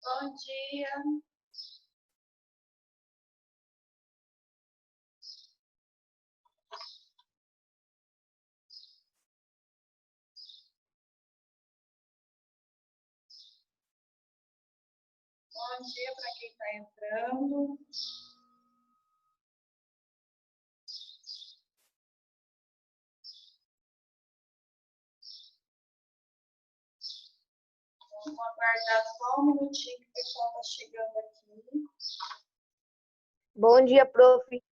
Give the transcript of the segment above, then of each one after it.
Bom dia. Bom dia para quem está entrando. Vamos aguardar só um minutinho que o pessoal está chegando aqui. Bom dia, prof.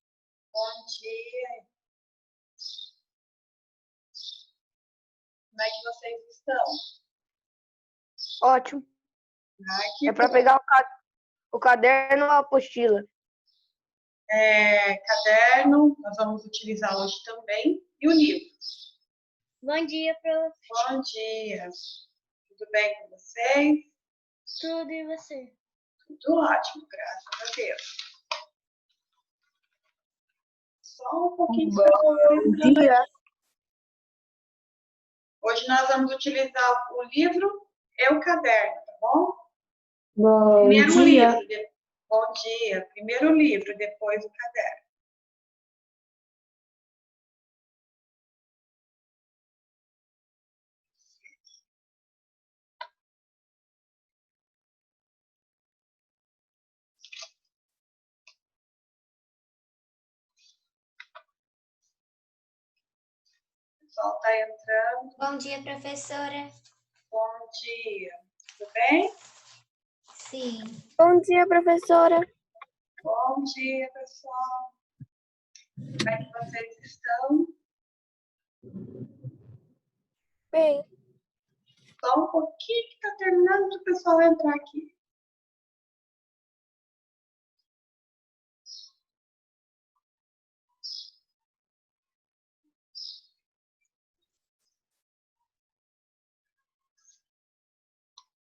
Bom dia. Como é que vocês estão? Ótimo. Que É para bom. pegar o caderno ou a apostila? Caderno, nós vamos utilizar hoje também. E o livro? Bom dia, prof. Bom dia. Tudo bem com vocês? Tudo e você? Tudo ótimo, graças a Deus. Só um pouquinho. Bom dia. Hoje nós vamos utilizar o livro e o caderno, tá bom? Bom Primeiro dia. livro. Bom dia. Primeiro livro, depois o caderno. O pessoal está entrando. Bom dia, professora. Bom dia. Tudo bem? Sim. Bom dia, professora. Bom dia, pessoal. Como é que vocês estão? Bem. Só um pouquinho que está terminando para o pessoal entrar aqui.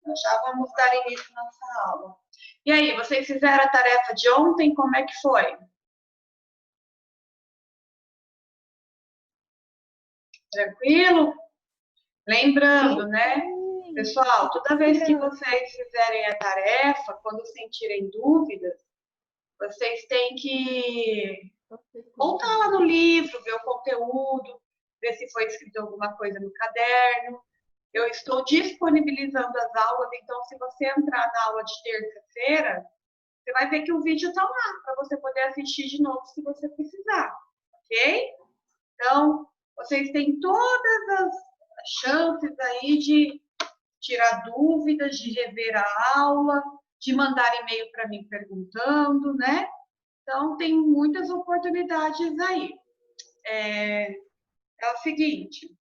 Nós já vamos dar início à nossa aula. E aí, vocês fizeram a tarefa de ontem? Como é que foi? Tranquilo? Lembrando, né? Pessoal, toda vez que vocês fizerem a tarefa, quando sentirem dúvidas, vocês têm que voltar lá no livro, ver o conteúdo, ver se foi escrito alguma coisa no caderno. Eu estou disponibilizando as aulas, então se você entrar na aula de terça-feira, você vai ver que o vídeo está lá, para você poder assistir de novo se você precisar, ok? Então, vocês têm todas as chances aí de tirar dúvidas, de rever a aula, de mandar e-mail para mim perguntando, né? Então, tem muitas oportunidades aí. É o seguinte,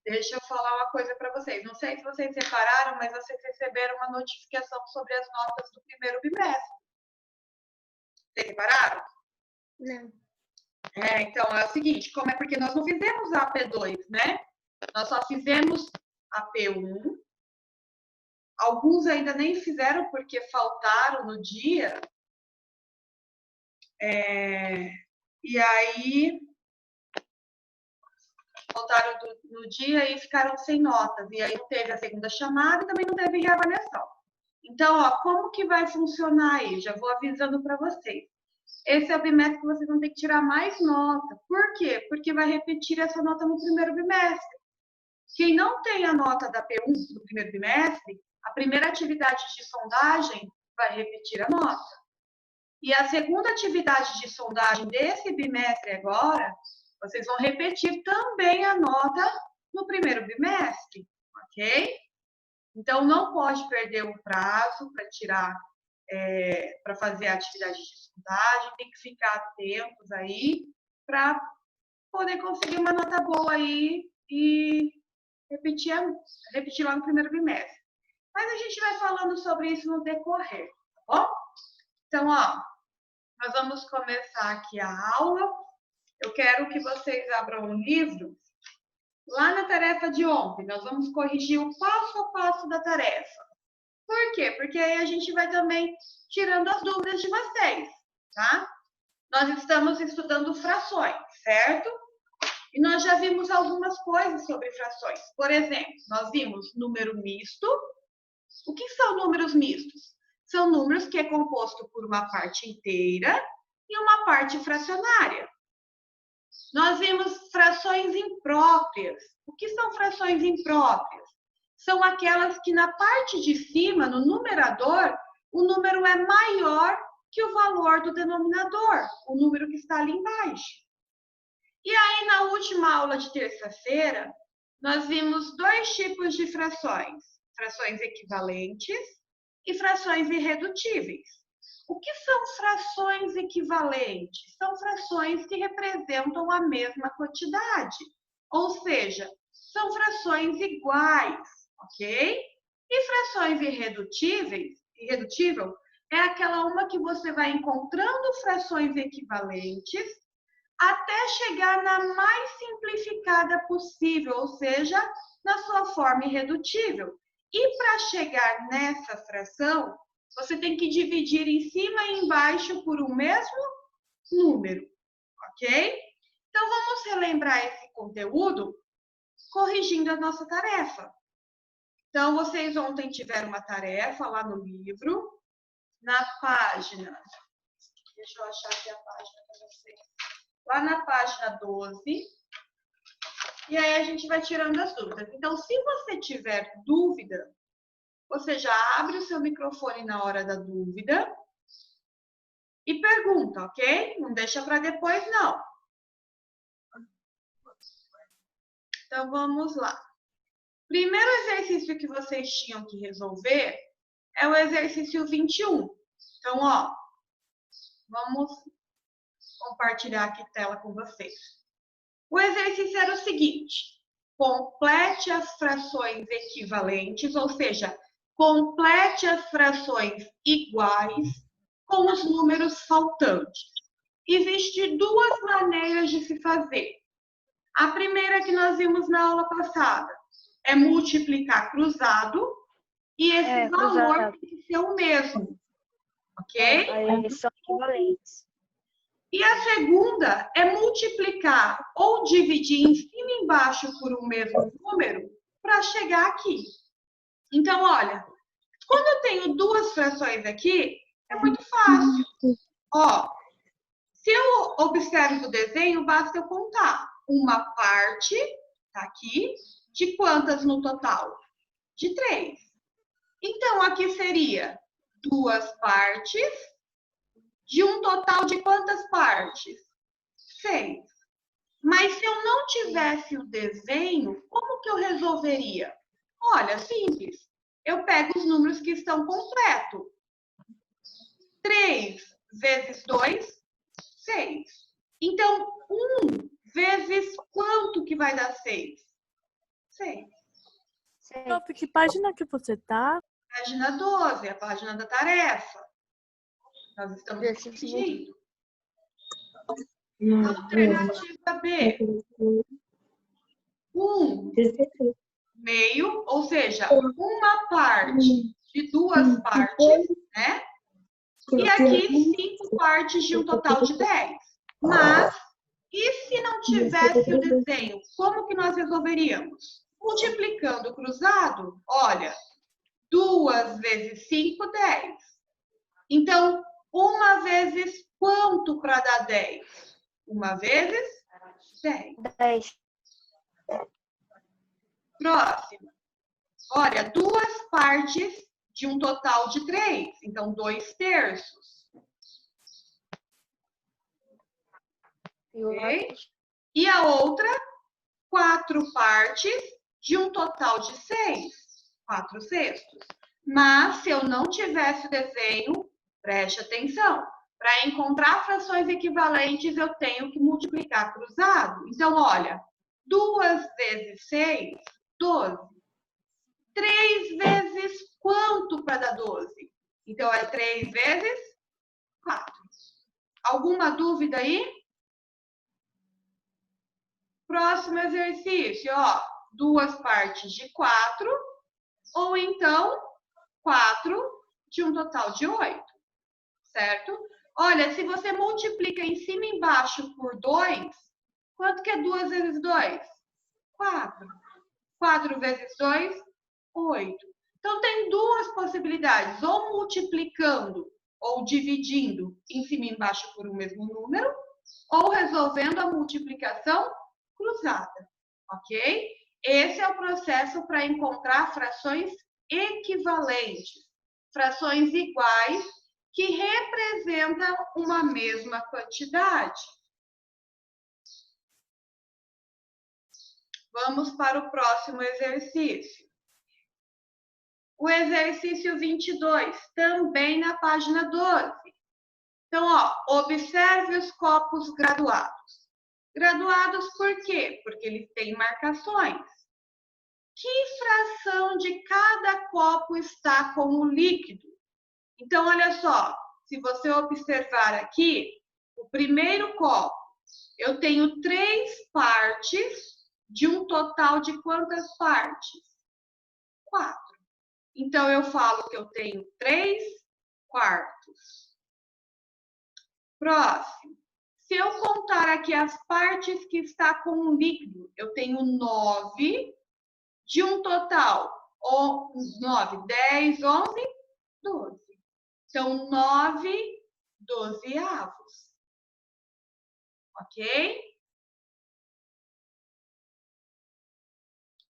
deixa eu falar uma coisa para vocês. Não sei se vocês repararam, mas vocês receberam uma notificação sobre as notas do primeiro bimestre. Vocês repararam? Não. Então, é o seguinte, como é porque nós não fizemos a AP2, né? Nós só fizemos a P1. Alguns ainda nem fizeram porque faltaram no dia. E aí, faltaram no dia e ficaram sem notas. E aí não teve a segunda chamada e também não teve reavaliação. Então, ó, como que vai funcionar aí? Já vou avisando para vocês. Esse é o bimestre que vocês vão ter que tirar mais nota. Por quê? Porque vai repetir essa nota no primeiro bimestre. Quem não tem a nota da P1 no primeiro bimestre, a primeira atividade de sondagem vai repetir a nota. E a segunda atividade de sondagem desse bimestre agora, vocês vão repetir também a nota no primeiro bimestre, ok? Então, não pode perder o prazo para tirar, para fazer a atividade de sondagem, tem que ficar atentos aí para poder conseguir uma nota boa aí e repetir lá no primeiro bimestre. Mas a gente vai falando sobre isso no decorrer, tá bom? Então, ó, nós vamos começar aqui a aula. Eu quero que vocês abram um livro. Lá na tarefa de ontem, nós vamos corrigir o passo a passo da tarefa. Por quê? Porque aí a gente vai também tirando as dúvidas de vocês, tá? Nós estamos estudando frações, certo? E nós já vimos algumas coisas sobre frações. Por exemplo, nós vimos número misto O que são números mistos? São números que é composto por uma parte inteira e uma parte fracionária. Nós vimos frações impróprias. O que são frações impróprias? São aquelas que na parte de cima, no numerador, o número é maior que o valor do denominador, o número que está ali embaixo. E aí, na última aula de terça-feira, nós vimos dois tipos de frações: frações equivalentes e frações irredutíveis. O que são frações equivalentes? São frações que representam a mesma quantidade, ou seja, são frações iguais, ok? E frações irredutível é aquela uma que você vai encontrando frações equivalentes até chegar na mais simplificada possível, ou seja, na sua forma irredutível. E para chegar nessa fração, você tem que dividir em cima e embaixo por um mesmo número, ok? Então, vamos relembrar esse conteúdo corrigindo a nossa tarefa. Então, vocês ontem tiveram uma tarefa lá no livro, na página... Deixa eu achar aqui a página para vocês. Lá na página 12. E aí, a gente vai tirando as dúvidas. Então, se você tiver dúvida, você já abre o seu microfone na hora da dúvida e pergunta, ok? Não deixa para depois, não. Então, vamos lá. Primeiro exercício que vocês tinham que resolver é o exercício 21. Então, ó, vamos compartilhar aqui a tela com vocês. O exercício era o seguinte: complete as frações equivalentes, ou seja, complete as frações iguais com os números faltantes. Existem duas maneiras de se fazer. A primeira que nós vimos na aula passada é multiplicar cruzado e esse valor tem que ser o mesmo, ok? Aí são equivalentes. E a segunda é multiplicar ou dividir em cima e embaixo por um mesmo número para chegar aqui. Então, olha, quando eu tenho duas frações aqui, é muito fácil. Ó, se eu observo o desenho, basta eu contar. Uma parte, tá aqui, de quantas no total? De 3. Então, aqui seria duas partes de um total de quantas partes? 6. Mas se eu não tivesse o desenho, como que eu resolveria? Olha, simples. Eu pego os números que estão completos. 3 vezes 2, 6. Então, 1 vezes quanto que vai dar 6? 6. Prof, que página que você tá? Página 12, a página da tarefa. Nós estamos corrigindo. Alternativa B. 1 meio, ou seja, uma parte de duas partes, né? E aqui 5 partes de um total de 10. Mas, e se não tivesse o desenho, como que nós resolveríamos? Multiplicando o cruzado, olha, 2 vezes 5, 10. Então, 1 vezes quanto para dar 10? 1 vezes 10. 10. Próximo. Olha, duas partes de um total de 3. Então, 2/3. Ok? E a outra, 4 partes de um total de 6. 4/6. Mas, se eu não tivesse o desenho, preste atenção. Para encontrar frações equivalentes, eu tenho que multiplicar cruzado. Então, olha, 2 vezes 6, 12. 3 vezes quanto para dar 12? Então, é 3 vezes 4. Alguma dúvida aí? Próximo exercício, ó. Duas partes de 4, ou então 4 de um total de 8, certo? Olha, se você multiplica em cima e embaixo por 2, quanto que é 2 vezes 2? 4. 4 vezes 2, 8. Então, tem duas possibilidades, ou multiplicando ou dividindo em cima e embaixo por um mesmo número, ou resolvendo a multiplicação cruzada, ok? Esse é o processo para encontrar frações equivalentes, frações iguais que representam uma mesma quantidade. Vamos para o próximo exercício. O exercício 22, também na página 12. Então, ó, observe os copos graduados. Graduados por quê? Porque eles têm marcações. Que fração de cada copo está com o líquido? Então, olha só, se você observar aqui, o primeiro copo, eu tenho 3 partes de um total de quantas partes? 4. Então, eu falo que eu tenho 3 quartos. Próximo. Se eu contar aqui as partes que está com o líquido, eu tenho 9 de um total. 9, 10, 11, 12. Então, 9 dozeavos. Ok?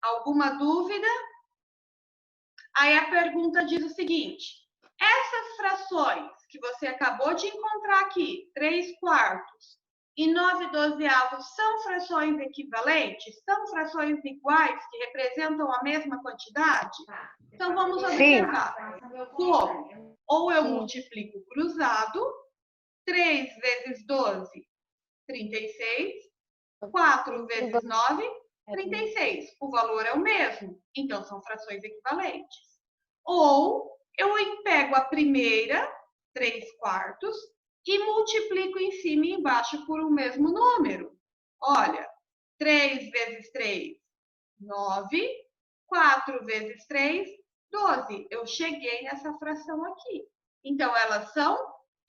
Alguma dúvida? Aí a pergunta diz o seguinte: essas frações que você acabou de encontrar aqui, 3 quartos e 9 dozeavos, são frações equivalentes? São frações iguais que representam a mesma quantidade? Então vamos observar. Como? Ou eu multiplico cruzado, 3 vezes 12, 36, 4 vezes 9, 36. O valor é o mesmo, então são frações equivalentes. Ou eu pego a primeira, 3 quartos, e multiplico em cima e embaixo por um mesmo número. Olha, 3 vezes 3, 9. 4 vezes 3, 12. Eu cheguei nessa fração aqui. Então, elas são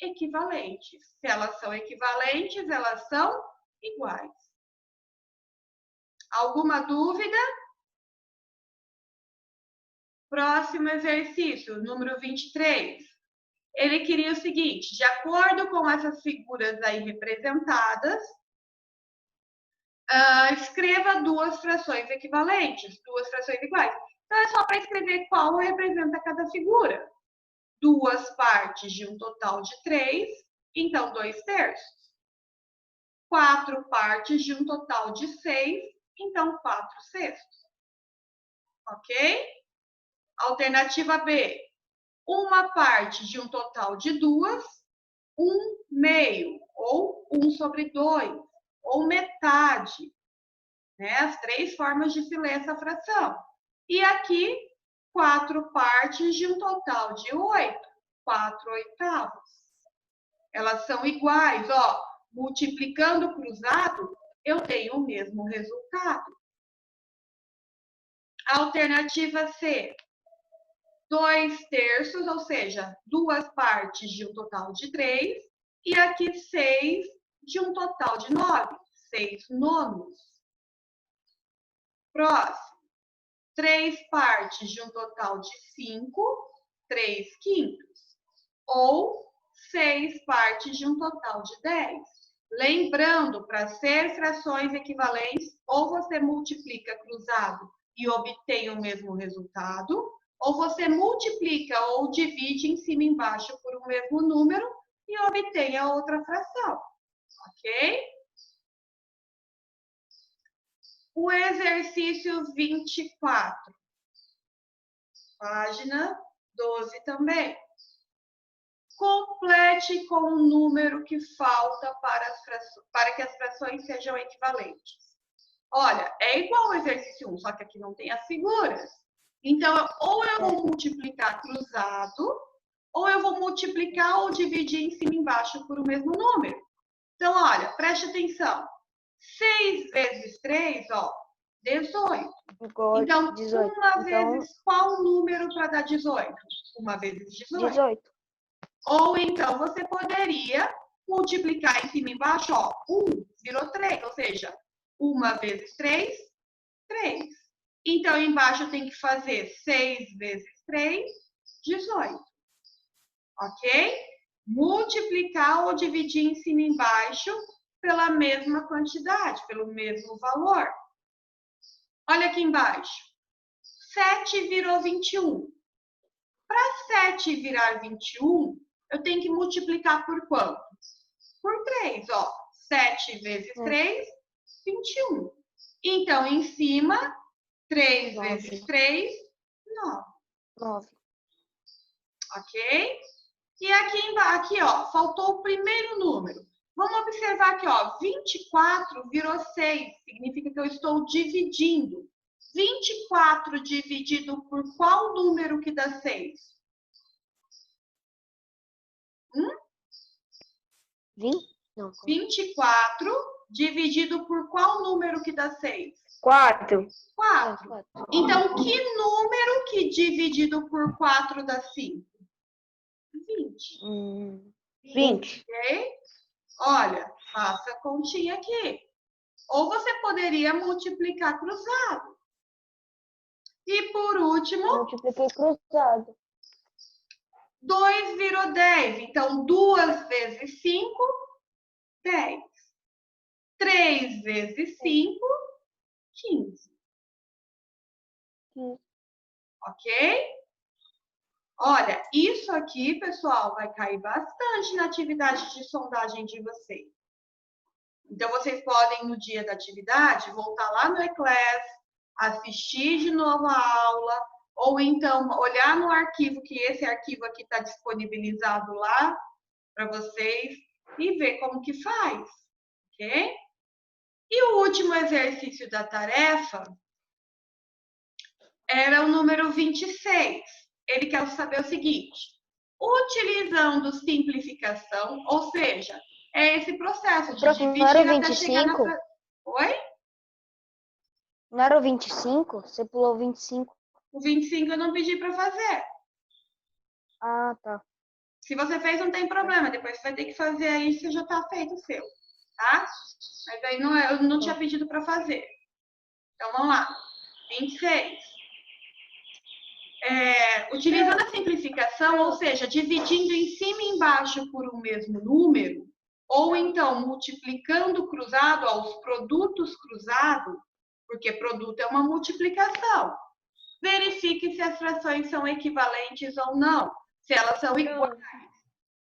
equivalentes. Se elas são equivalentes, elas são iguais. Alguma dúvida? Próximo exercício, número 23. Ele queria o seguinte: de acordo com essas figuras aí representadas, escreva 2 frações equivalentes, 2 frações iguais. Então, é só para escrever qual representa cada figura. 2 partes de um total de 3, então 2 terços. 4 partes de um total de 6, então 4 sextos. Ok? Alternativa B. 1 parte de um total de 2, 1 meio, ou 1 sobre 2, ou metade. Né? As 3 formas de se ler essa fração. E aqui, 4 partes de um total de 8, 4 oitavos. Elas são iguais, ó. Multiplicando cruzado, eu tenho o mesmo resultado. Alternativa C. 2 terços, ou seja, 2 partes de um total de 3. E aqui 6 de um total de 9, 6 nonos. Próximo. 3 partes de um total de 5, 3 quintos. Ou 6 partes de um total de 10. Lembrando, para ser frações equivalentes, ou você multiplica cruzado e obtém o mesmo resultado, ou você multiplica ou divide em cima e embaixo por um mesmo número e obtém a outra fração. Ok? O exercício 24. Página 12 também. Complete com o número que falta para que as frações sejam equivalentes. Olha, é igual ao exercício 1, só que aqui não tem as figuras. Então, ou eu vou multiplicar cruzado, ou eu vou multiplicar ou dividir em cima e embaixo por o mesmo número. Então, olha, preste atenção. 6 vezes 3, ó, 18. Então, 18. uma vezes qual número para dar 18? Uma vezes 18. 18. Ou então, você poderia multiplicar em cima e embaixo, ó, 1 virou 3, ou seja, 1 vezes 3, 3. Então, embaixo tem que fazer 6 vezes 3, 18. Ok? Multiplicar ou dividir em cima e embaixo pela mesma quantidade, pelo mesmo valor. Olha aqui embaixo. 7 virou 21. Para 7 virar 21, eu tenho que multiplicar por quanto? Por 3, ó. 7 vezes 3, 21. Então, em cima, 3 vezes 3, 9. Ok? E aqui embaixo, aqui, ó, faltou o primeiro número. Vamos observar aqui, ó, 24 virou 6. Significa que eu estou dividindo. 24 dividido por qual número que dá 6? 24 dividido por qual número que dá 6? 4. 4. Então, que número que dividido por 4 dá 5? 20. 20. Ok? Olha, faça a continha aqui. Ou você poderia multiplicar cruzado. E por último, Multipliquei cruzado. 2 virou 10. Então, 2 vezes 5, 10. 3 vezes 5, 15. Ok? Olha, isso aqui, pessoal, vai cair bastante na atividade de sondagem de vocês. Então, vocês podem, no dia da atividade, voltar lá no eClass, assistir de novo a aula, ou então olhar no arquivo, que esse arquivo aqui está disponibilizado lá para vocês, e ver como que faz, ok? E o último exercício da tarefa era o número 26. Ele quer saber o seguinte: utilizando simplificação, ou seja, é esse processo de dividir até chegar na... Oi? Não era o 25? Você pulou o 25? O 25 eu não pedi para fazer. Ah, tá. Se você fez, não tem problema. Depois você vai ter que fazer aí, se já está feito o seu, tá? Mas aí não, eu não tinha pedido para fazer. Então, vamos lá. 26. Utilizando a simplificação, ou seja, dividindo em cima e embaixo por um mesmo número, ou então multiplicando o cruzado aos produtos cruzados, porque produto é uma multiplicação. Verifique se as frações são equivalentes ou não, se elas são iguais.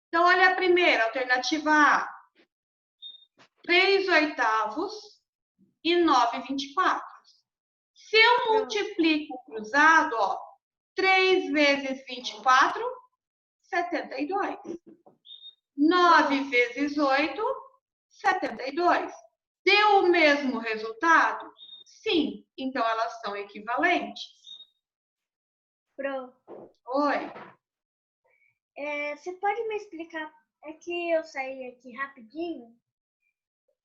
Então, olha a primeira, alternativa A. 3/8 e 9/24. Se eu multiplico o cruzado, ó, 3 vezes 24, 72. 9 vezes 8, 72. Deu o mesmo resultado? Sim. Então, elas são equivalentes. Pro, Oi. você pode me explicar? É que eu saí aqui rapidinho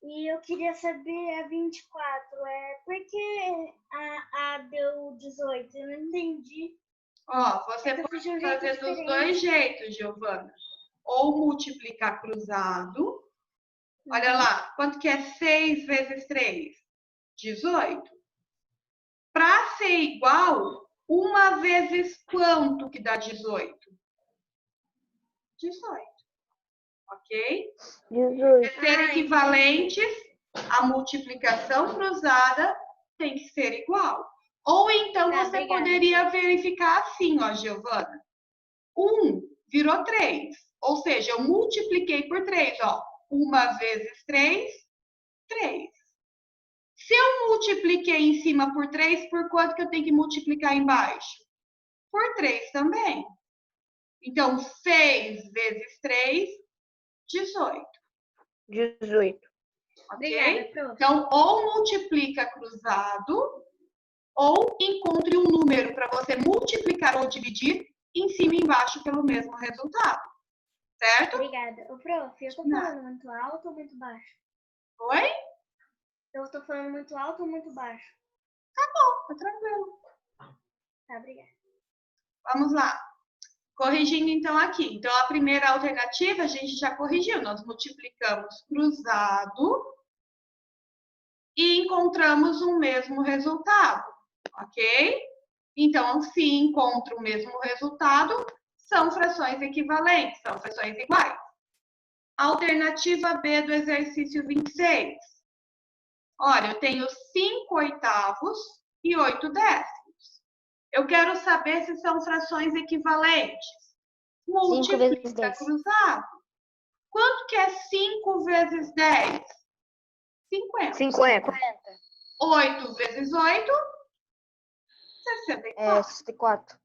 e eu queria saber a 24. Por que a deu 18? Eu não entendi. Ó, você pode fazer dos dois jeitos, Giovana. Ou multiplicar cruzado. Olha lá, quanto que é 6 vezes 3? 18. Para ser igual, 1 vezes quanto que dá 18? 18. Ok? 18. Para ser equivalentes, a multiplicação cruzada tem que ser igual. Ou então você obrigada. poderia verificar assim, ó, Giovana. 1 virou 3. Ou seja, eu multipliquei por 3, ó. 1 vezes 3, 3. Se eu multipliquei em cima por 3, por quanto que eu tenho que multiplicar embaixo? Por 3 também. Então, 6 vezes 3, 18. 18. Ok? Obrigada, prof. Então, ou multiplica cruzado, ou encontre um número para você multiplicar ou dividir em cima e embaixo pelo mesmo resultado. Certo? Obrigada. Ô, prof, eu tô falando muito alto ou muito baixo? Oi? Eu tô falando muito alto ou muito baixo? Tá tranquilo. Tá, obrigada. Vamos lá. Corrigindo então aqui. Então, a primeira alternativa a gente já corrigiu. Nós multiplicamos cruzado e encontramos o mesmo resultado. Ok? Então, se encontra o mesmo resultado, são frações equivalentes, são frações iguais. Alternativa B do exercício 26. Olha, eu tenho 5 oitavos e 8 décimos. Eu quero saber se são frações equivalentes. 5 vezes Multiplica 10. cruzado. Quanto que é 5 vezes 10? 50. 50. 8 vezes 8? 64. 64.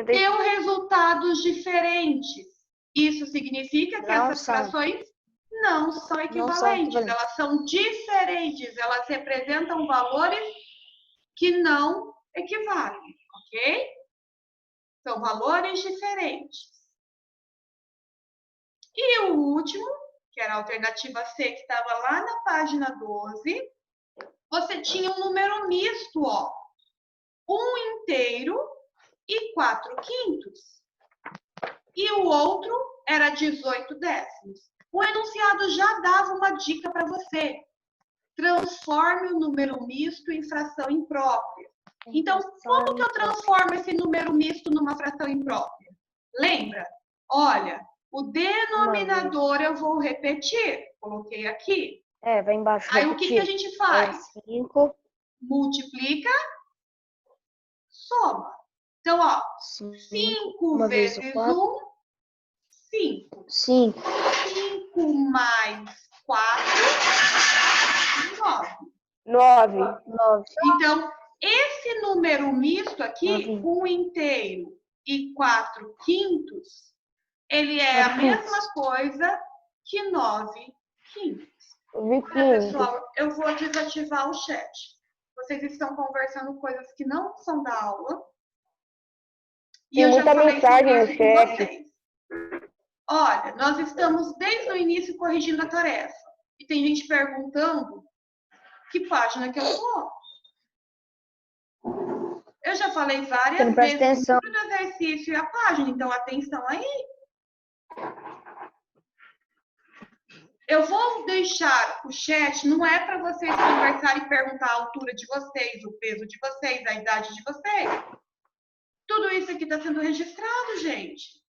Deu resultados diferentes. Isso significa que Não essas são. frações não são equivalentes. Elas são diferentes. Elas representam valores que não equivalem, ok? São valores diferentes. E o último, que era a alternativa C, que estava lá na página 12, você tinha um número misto, ó. 1 inteiro e 4 quintos. E o outro era 18 décimos. O enunciado já dava uma dica para você. Transforme o número misto em fração imprópria. Então, como que eu transformo esse número misto numa fração imprópria? Lembra? Olha, o denominador eu vou repetir. Coloquei aqui. Vai embaixo. Aí, o que a gente faz? 5. Multiplica, soma. Então, ó, 5 vezes 1, 5. 5. 5 mais 4, 9. 9. Então, esse número misto aqui, 1 inteiro e 4 quintos, ele é a mesma coisa que 9 quintos. Pessoal, eu vou desativar o chat. Vocês estão conversando coisas que não são da aula. E eu já falei mensagem sobre isso no com chat. vocês. Olha, nós estamos desde o início corrigindo a tarefa. E tem gente perguntando que página que eu tô. Eu já falei várias vezes o número do exercício e a página, então atenção aí. Eu vou deixar o chat, não é para vocês conversarem e perguntar a altura de vocês, o peso de vocês, a idade de vocês. Tudo isso aqui está sendo registrado, gente.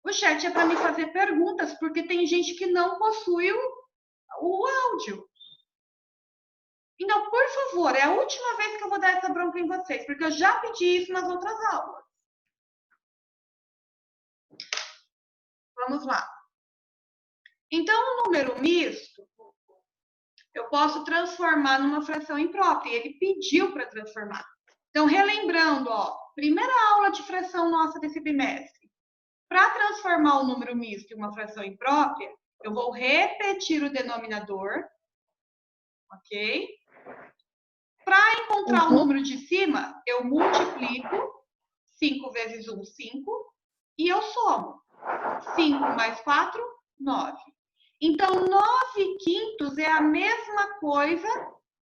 O chat é para me fazer perguntas, porque tem gente que não possui o áudio. Então, por favor, é a última vez que eu vou dar essa bronca em vocês, porque eu já pedi isso nas outras aulas. Vamos lá. Então, o número misto, eu posso transformar numa fração imprópria. E ele pediu para transformar. Então, relembrando, ó, primeira aula de fração nossa desse bimestre. Para transformar o número misto em uma fração imprópria, eu vou repetir o denominador, ok? Para encontrar o número de cima, eu multiplico 5 vezes 1, 5, e eu somo. 5 mais 4, 9. Então, 9 quintos é a mesma coisa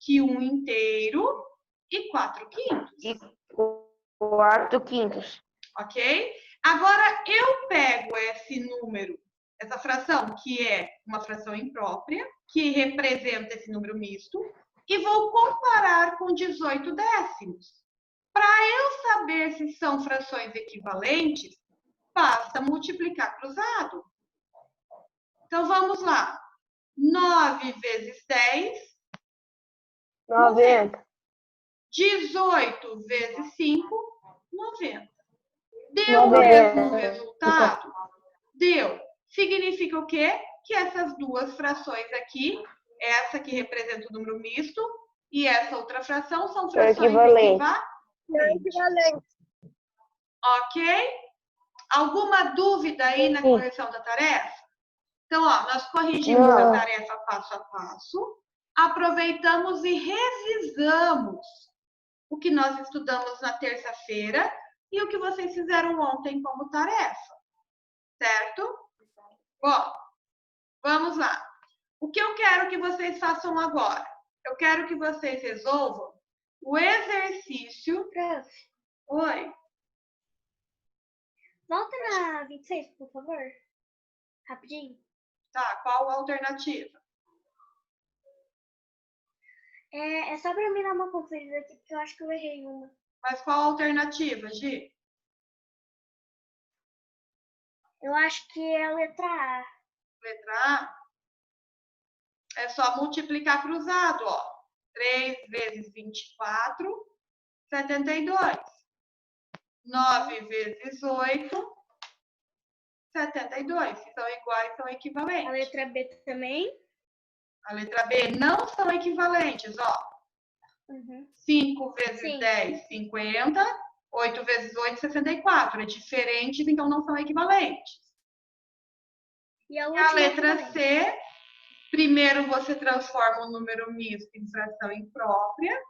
que 1 inteiro e 4 quintos. E 4 quintos. Ok? Agora, eu pego esse número, essa fração, que é uma fração imprópria, que representa esse número misto, e vou comparar com 18 décimos. Para eu saber se são frações equivalentes, basta multiplicar cruzado. Então, vamos lá. 9 vezes 10, 90. 18 vezes 5, 90. Deu o 90. mesmo resultado? Deu. Significa o quê? Que essas duas frações aqui, essa que representa o número misto e essa outra fração, são frações equivalentes. Ok? Alguma dúvida aí na correção da tarefa? Então, ó, nós corrigimos a tarefa passo a passo, aproveitamos e revisamos o que nós estudamos na terça-feira e o que vocês fizeram ontem como tarefa, certo? Bom, vamos lá. O que eu quero que vocês façam agora? Eu quero que vocês resolvam o exercício... Prof, Oi. volta na 26, por favor. Rapidinho. Tá, qual a alternativa? É só para mim dar uma conferida aqui, porque eu acho que eu errei uma. Mas qual a alternativa, Gi? Eu acho que é a letra A. Letra A? É só multiplicar cruzado, ó. 3 vezes 24, 72. 9 vezes 8, 72. Se são iguais, são A equivalentes. letra B também. A letra B não são equivalentes, ó. Uhum. 5 vezes Sim. 10, 50. 8 vezes 8, 64. É diferentes, então não são equivalentes. E a A última letra equivalente. C, primeiro você transforma o número misto em fração imprópria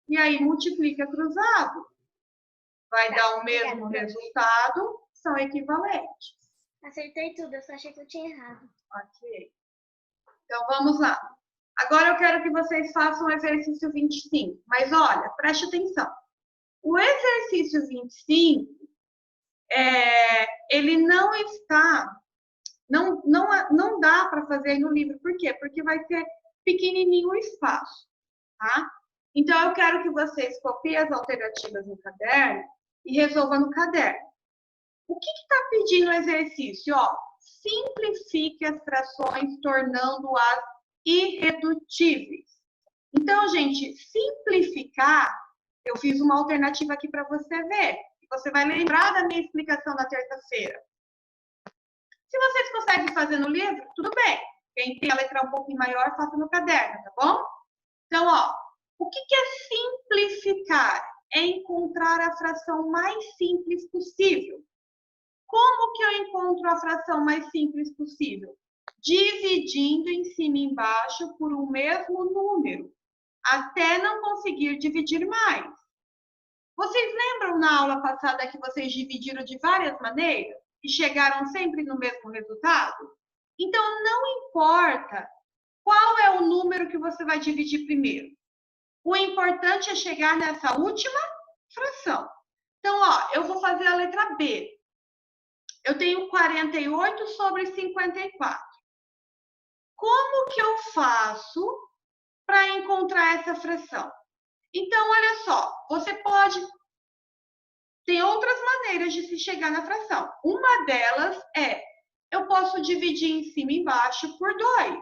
e aí multiplica cruzado. Vai Tá, dar o obrigada, mesmo prof. resultado, são equivalentes. Acertei tudo, eu só achei que eu tinha errado. Ok. Então vamos lá. Agora eu quero que vocês façam o exercício 25. Mas olha, preste atenção. O exercício 25, ele não está, não dá para fazer aí no livro. Por quê? Porque vai ser pequenininho o espaço, tá? Então eu quero que vocês copiem as alternativas no caderno e resolvam no caderno. O que está pedindo o exercício? Ó, simplifique as frações, tornando-as irredutíveis. Então, gente, simplificar, eu fiz uma alternativa aqui para você ver. Você vai lembrar da minha explicação da terça-feira. Se vocês conseguem fazer no livro, tudo bem. Quem tem a letra um pouquinho maior, faça no caderno, tá bom? Então, ó, o que é simplificar? É encontrar a fração mais simples possível. Como que eu encontro a fração mais simples possível? Dividindo em cima e embaixo por um mesmo número, até não conseguir dividir mais. Vocês lembram na aula passada que vocês dividiram de várias maneiras e chegaram sempre no mesmo resultado? Então, não importa qual é o número que você vai dividir primeiro. O importante é chegar nessa última fração. Então, ó, eu vou fazer a letra B. Eu tenho 48 sobre 54. Como que eu faço para encontrar essa fração? Então, olha só, você pode... Tem outras maneiras de se chegar na fração. Uma delas é, eu posso dividir em cima e embaixo por 2.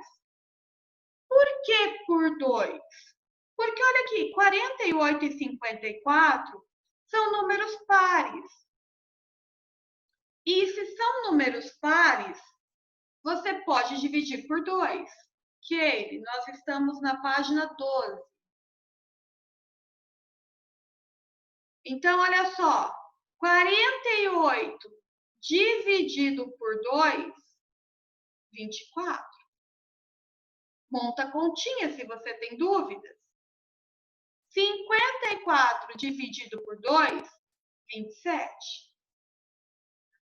Por que por 2? Porque, olha aqui, 48 e 54 são números pares. E se são números pares, você pode dividir por 2. Ok, nós estamos na página 12. Então, olha só. 48 dividido por 2, 24. Monta a continha se você tem dúvidas. 54 dividido por 2, 27.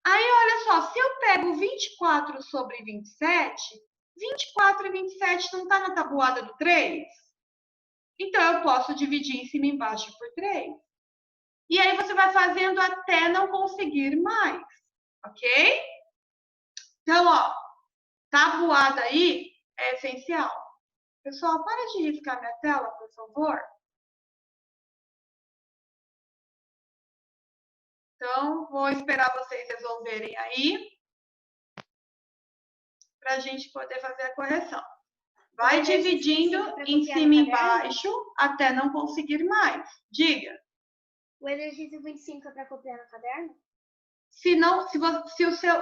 Aí, olha só, se eu pego 24 sobre 27, 24 e 27 não está na tabuada do 3? Então, eu posso dividir em cima e embaixo por 3. E aí, você vai fazendo até não conseguir mais, ok? Então, ó, tabuada aí é essencial. Pessoal, para de riscar minha tela, por favor. Então, vou esperar vocês resolverem aí para a gente poder fazer a correção. Vai dividindo em cima e embaixo até não conseguir mais. Diga. O exercício 25 é para copiar no caderno? Se não, se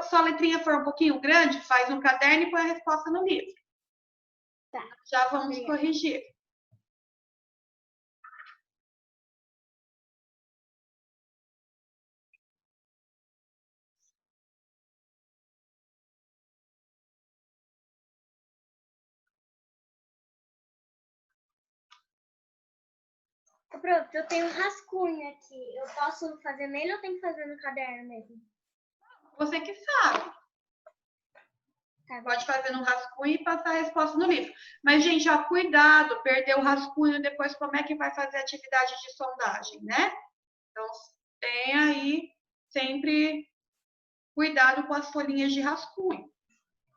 sua letrinha for um pouquinho grande, faz no caderno e põe a resposta no livro. Tá. Já vamos corrigir. Pronto, eu tenho um rascunho aqui. Eu posso fazer nele ou tenho que fazer no caderno mesmo? Você que sabe. Tá. Pode fazer no rascunho e passar a resposta no livro. Mas, gente, ó, cuidado, perder o rascunho depois, como é que vai fazer a atividade de sondagem, né? Então, tenha aí sempre cuidado com as folhinhas de rascunho.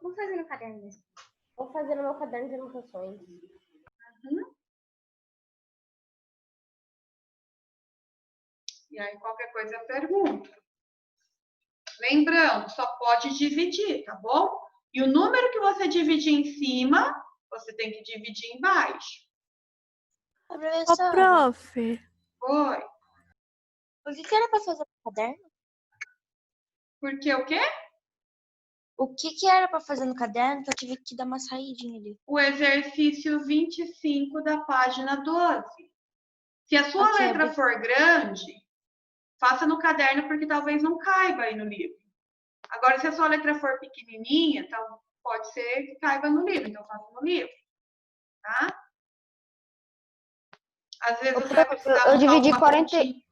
Vou fazer no caderno mesmo. Vou fazer no meu caderno de anotações. Uhum. E aí, qualquer coisa, eu pergunto. Lembrando, só pode dividir, tá bom? E o número que você dividir em cima, você tem que dividir embaixo. Ô, Professor, prof, Oi. o que era para fazer no caderno? Porque o quê? O que era para fazer no caderno que eu tive que dar uma saidinha ali? O exercício 25 da página 12. Se a sua Ok, letra for grande, faça no caderno, porque talvez não caiba aí no livro. Agora, se a sua letra for pequenininha, então pode ser que caiba no livro, então faça no livro, tá? Às vezes você vai precisar Eu montar dividi alguma 40. continha.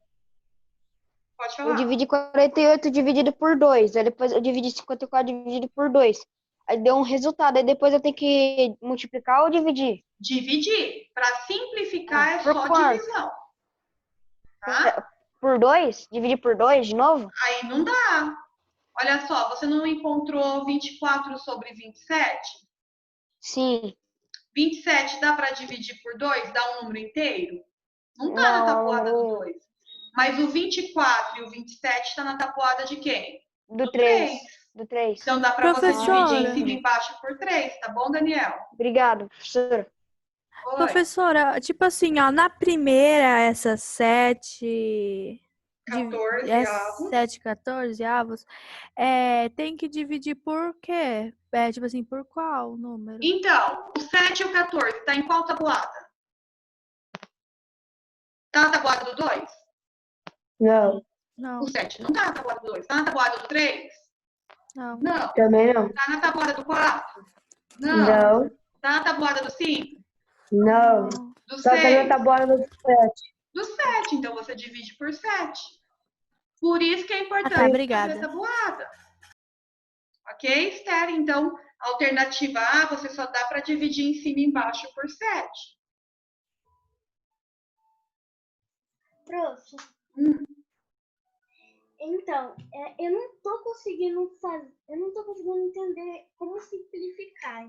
Pode Eu falar. dividi 48 dividido por 2. Aí depois eu dividi 54 dividido por 2. Aí deu um resultado. Aí depois eu tenho que multiplicar ou dividir? Dividir. Para simplificar é Por só quanto? divisão, tá? Por 2? Dividir por 2 de novo? Aí não dá. Olha só, você não encontrou 24 sobre 27? Sim. 27 dá para dividir por 2? Dá um número inteiro? Não está na Não, é um tabuada do número 2. Mas o 24 e o 27 está na tabuada de quem? do 3. 3. Do 3. Então dá para você dividir em professora, cima e embaixo por 3, tá bom, Daniel? Obrigado, professora. Oi. professora, tipo assim, ó, na primeira, essas 7, 14 avos. 7, 14 avos, tem que dividir por quê? Tipo assim, por qual número? Então, o 7 e o 14 está em qual tabuada? Está na tabuada do 2? Não, Não, O 7 não está na tabuada do 2. Está na tabuada do 3? não, Não. também não. Está na tabuada do 4? Não. Não, Está na tabuada do 5? não. não. Do Só tá na 6? tabuada do 7. Do 7. Então você divide por 7. Por isso que é Ah, importante tá, fazer obrigada. tabuada. Ok, Esther? Então, alternativa A, você só dá para dividir em cima e embaixo por 7. Prof, Hum. então, eu não tô conseguindo fazer, eu não tô conseguindo entender como simplificar.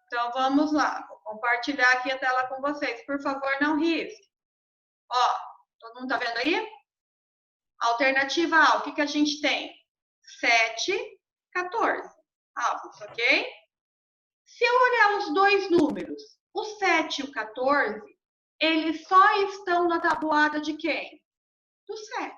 Então, vamos lá. Vou compartilhar aqui a tela com vocês. Por favor, não risque. Ó, todo mundo tá vendo aí? Alternativa A, o que a gente tem? 7, 14 avos, ok? Se eu olhar os dois números, o 7 e o 14, eles só estão na tabuada de quem? Do 7.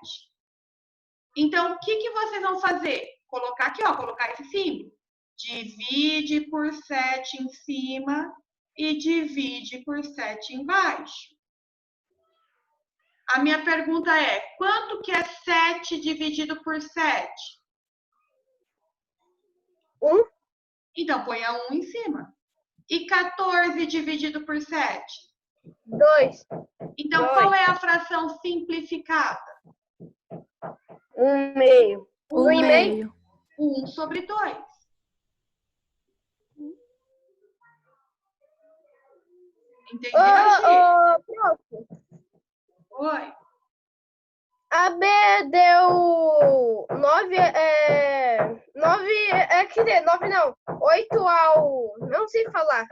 Então, o que vocês vão fazer? Colocar aqui, ó, colocar esse símbolo. Divide por 7 em cima e divide por 7 embaixo. A minha pergunta é, quanto que é 7 dividido por 7? 1. Então, põe a 1 em cima. E 14 dividido por 7? 2. Então, Dois. qual é a fração simplificada? 1 meio. 1 1 e meio. meio. 1 sobre 2. Entendeu, Gi? Prof, Oi. a B deu 9, 9, quer dizer, 9 não, 8 ao, não sei falar,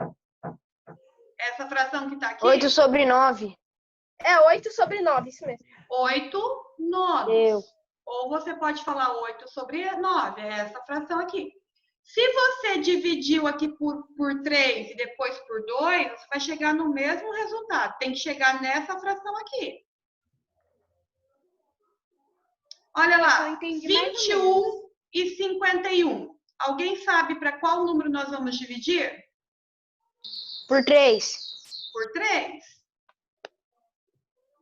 Essa fração que está aqui? 8 sobre 9. 8 sobre 9, isso mesmo. 8 nonos. Deu. Ou você pode falar 8 sobre 9, é essa fração aqui. Se você dividiu aqui por 3 e depois por 2, você vai chegar no mesmo resultado. Tem que chegar nessa fração aqui. Olha Eu lá, entendi mais ou 21 e 51. Alguém sabe para qual número nós vamos dividir? Por 3. Por 3.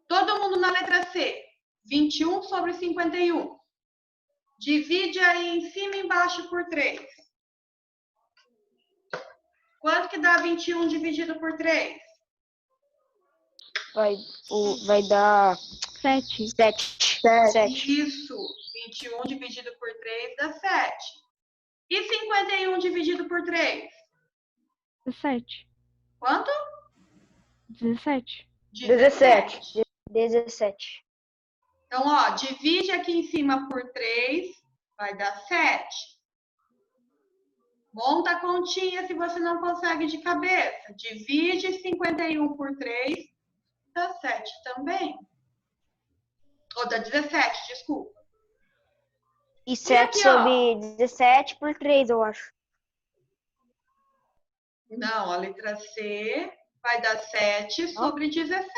Todo mundo na letra C. 21 sobre 51. Divide aí em cima e embaixo por 3. Quanto que dá 21 dividido por 3? Vai dar 7. 7. 7. Isso. 21 dividido por 3 dá 7. E 51 dividido por 3? 17. Quanto? 17. 17. 17. Então, ó, divide aqui em cima por 3, vai dar 7. Monta a continha se você não consegue de cabeça. Divide 51 por 3, dá 7 também. Ou dá 17, desculpa. E 7 aqui, ó. sobre 17 por 3, eu acho. Não, a letra C vai dar 7 sobre 17.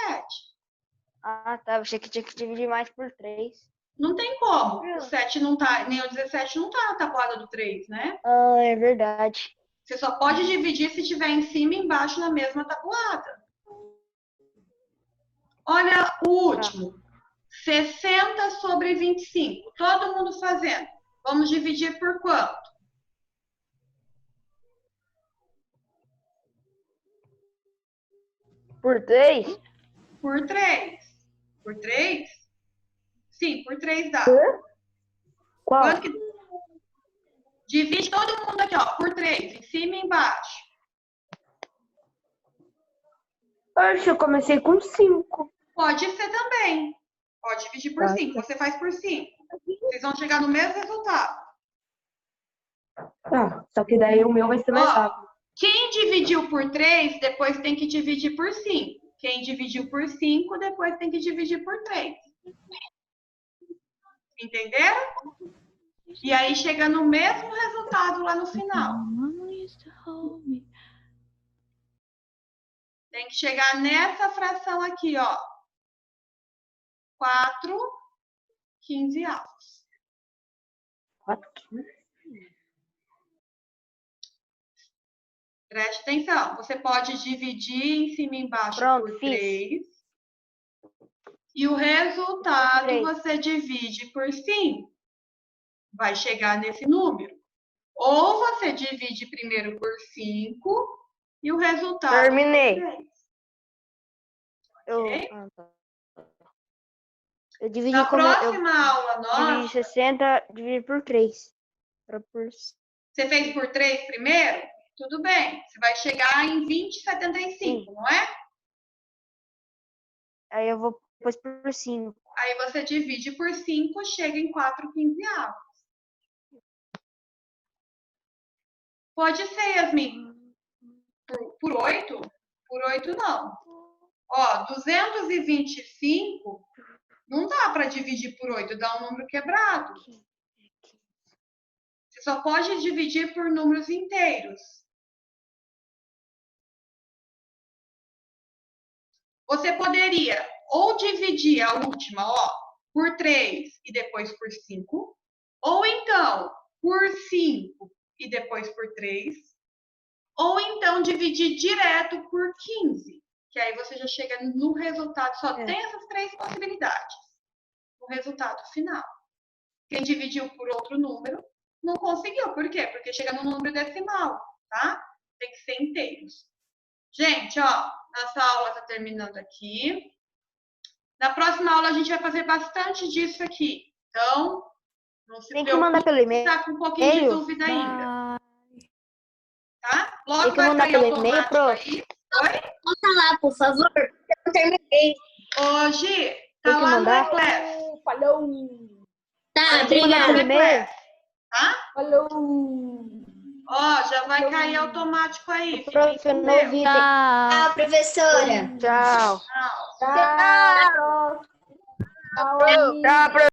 Ah, tá. Eu achei que tinha que dividir mais por 3. Não tem como. O 7 não tá, nem o 17 não tá na tabuada do 3, né? Ah, é verdade. Você só pode dividir se tiver em cima e embaixo na mesma tabuada. Olha o último. 60 sobre 25. Todo mundo fazendo. Vamos dividir por quanto? Por 3? Por 3. Por 3? Sim, por 3 dá. Qual? Quanto que... Divide todo mundo aqui, ó, por 3, em cima e embaixo. Oxe, eu comecei com 5. Pode ser também. Pode dividir por 5. Você faz por 5. Vocês vão chegar no mesmo resultado. Tá, só que daí o meu vai ser mais Ó, rápido. quem dividiu por 3, depois tem que dividir por 5. Quem dividiu por 5, depois tem que dividir por 3. Entenderam? E aí chega no mesmo resultado lá no final. Tem que chegar nessa fração aqui, ó. 4 quinzeavos. 4. Preste atenção. Você pode dividir em cima e embaixo Pronto, por fiz. 3. E o resultado Três. você divide por 5. Vai chegar nesse número. Ou você divide primeiro por 5 e o resultado Terminei. por 3. Eu, Ok? eu dividi Na como próxima aula dividi nossa, 60, dividi por 3. você fez por 3 primeiro? Tudo bem. Você vai chegar em 20,75, não é? Aí eu vou depois por 5. Aí você divide por 5, chega em 4 quinzeavos. Pode ser, Yasmin. Por 8? Por 8 não. Ó, 225 não dá para dividir por 8, dá um número quebrado. Você só pode dividir por números inteiros. Você poderia ou dividir a última, ó, por 3 e depois por 5, ou então por 5 e depois por 3, ou então dividir direto por 15, que aí você já chega no resultado, só tem essas 3 possibilidades, no resultado final. Quem dividiu por outro número não conseguiu, por quê? Porque chega no número decimal, tá? Tem que ser inteiros. Gente, ó, nossa aula está terminando aqui. Na próxima aula a gente vai fazer bastante disso aqui. Então, não se Tem que mandar pelo e-mail. tá com um pouquinho de dúvida ainda, Bye. tá? Tem Logo que vai mandar cair pelo e-mail, automático prof. aí. Oi? Volta lá, por favor. Eu não terminei. Ô, Gi, tá Tem que lá mandar? no Eclass. Falou! Tá, Vai Tem que mandar no pelo obrigada. e-mail. Eclass, tá? Falou! Ó, já vai cair automático aí. Fiquem Prof, eu com não Deus. ouvi. Tchau, professora. Tchau. Tchau. Tchau! Tchau, Tchau, prof.